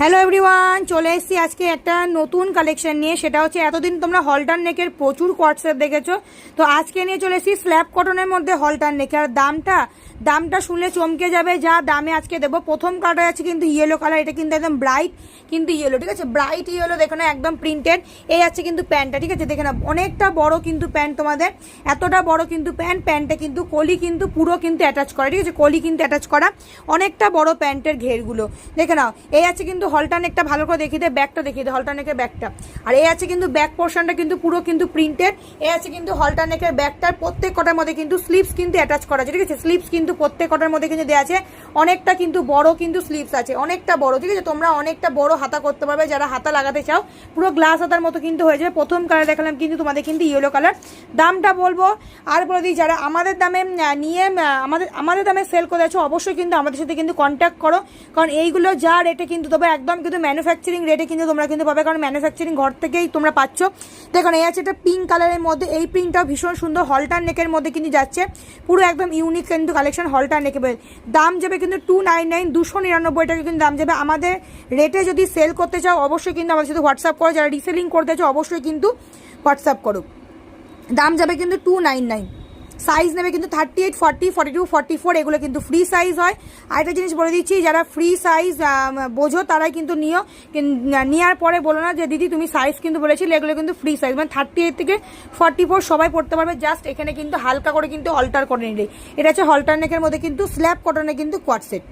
Hello everyone, চলে এসেছি আজকে একটা নতুন কালেকশন নিয়ে। সেটা হচ্ছে এতদিন তোমরা হলটার নেকের প্রচুর কোয়ার্টসেট দেখেছো, তো আজকে নিয়ে চলে এসেছি স্ল্যাব কটনের মধ্যে হলটার নেক। আর দামটা শুনলে চমকে যাবে যা দামে আজকে দেবো। প্রথম কালার আছে কিন্তু ইয়েলো কালার, এটা কিন্তু একদম ব্রাইট কিন্তু ইয়েলো, ঠিক আছে, ব্রাইট ইয়েলো, দেখো না একদম প্রিন্টেড। এই আছে কিন্তু প্যান্টটা, ঠিক আছে, দেখে না অনেকটা বড় কিন্তু প্যান্ট, তোমাদের এতটা বড় কিন্তু প্যান্টে কিন্তু কলি কিন্তু পুরো কিন্তু অ্যাটাচ করা, ঠিক আছে, কলি কিন্তু অ্যাটাচ করা, অনেকটা বড় প্যান্টের ঘেরগুলো দেখে নাও। এই আছে কিন্তু হলটার নেকটা, ভালো করে দেখিয়ে দে, ব্যাকটা দেখিয়ে দে, হলটার নেকের ব্যাকটা। আর এই আছে কিন্তু ব্যাক পোর্শনটা কিন্তু পুরো কিন্তু প্রিন্টেড। এই আছে কিন্তু হলটার নেকের ব্যাকটার প্রত্যেক কটার মধ্যে কিন্তু স্লিভস কিন্তু অ্যাটাচ করা আছে, ঠিক আছে, স্লিভস কিন্তু প্রত্যেক কটার মধ্যে কিন্তু দেওয়া আছে। অনেকটা কিন্তু বড় কিন্তু স্লিভস আছে, অনেকটা বড়, ঠিক আছে, তোমরা অনেকটা বড় হাতা করতে পারবে যারা হাতা লাগাতে চাও, পুরো গ্লাস হাতার মতো কিন্তু হয়ে যাবে। প্রথম কালার দেখালাম কিন্তু তোমাদের কিন্তু ইয়েলো কালার। দামটা বলবো আর বলে দিই, যারা আমাদের দামে নিয়ে আমাদের দামে সেল করে আছো অবশ্যই কিন্তু আমাদের সাথে কিন্তু কন্ট্যাক্ট করো, কারণ এইগুলো যা রেটে কিন্তু তবে একদম কিন্তু ম্যানুফ্যাকচারিং রেটে কিন্তু তোমরা কিন্তু পাবে, কারণ ম্যানুফ্যাকচারিং ঘর থেকেই তোমরা পাচ্ছ। দেখুন এই আছে একটা পিঙ্ক কালারের মধ্যে, এই প্রিন্টটাও ভীষণ সুন্দর, হলটার নেকের মধ্যে কিন্তু যাচ্ছে, পুরো একদম ইউনিক কিন্তু কালেকশন হলটার নেকে। দাম যাবে কিন্তু 299, 299 টাকা কিন্তু দাম যাবে। আমাদের রেটে যদি সেল করতে চাও অবশ্যই কিন্তু আমাদের সাথে হোয়াটসঅ্যাপ করো, যারা রিসেলিং করতে চাও অবশ্যই কিন্তু হোয়াটসঅ্যাপ করো। দাম যাবে কিন্তু 299। সাইজ নেবে কিন্তু 38, 40, 42, 44, এগুলো কিন্তু ফ্রি সাইজ হয়। আর একটা জিনিস বলে দিচ্ছি, যারা ফ্রি সাইজ বোঝো তারাই কিন্তু নিও, নেওয়ার পরে বলো না যে দিদি তুমি সাইজ কিন্তু বলেছিলে, এগুলো কিন্তু ফ্রি সাইজ, মানে 38 থেকে 44 সবাই পড়তে পারবে। জাস্ট এখানে কিন্তু হালকা করে কিন্তু অল্টার করে নিলে। এটা হচ্ছে হলটার নেকের মধ্যে কিন্তু স্ল্যাব কটনে কিন্তু কোয়ার্ট সেট।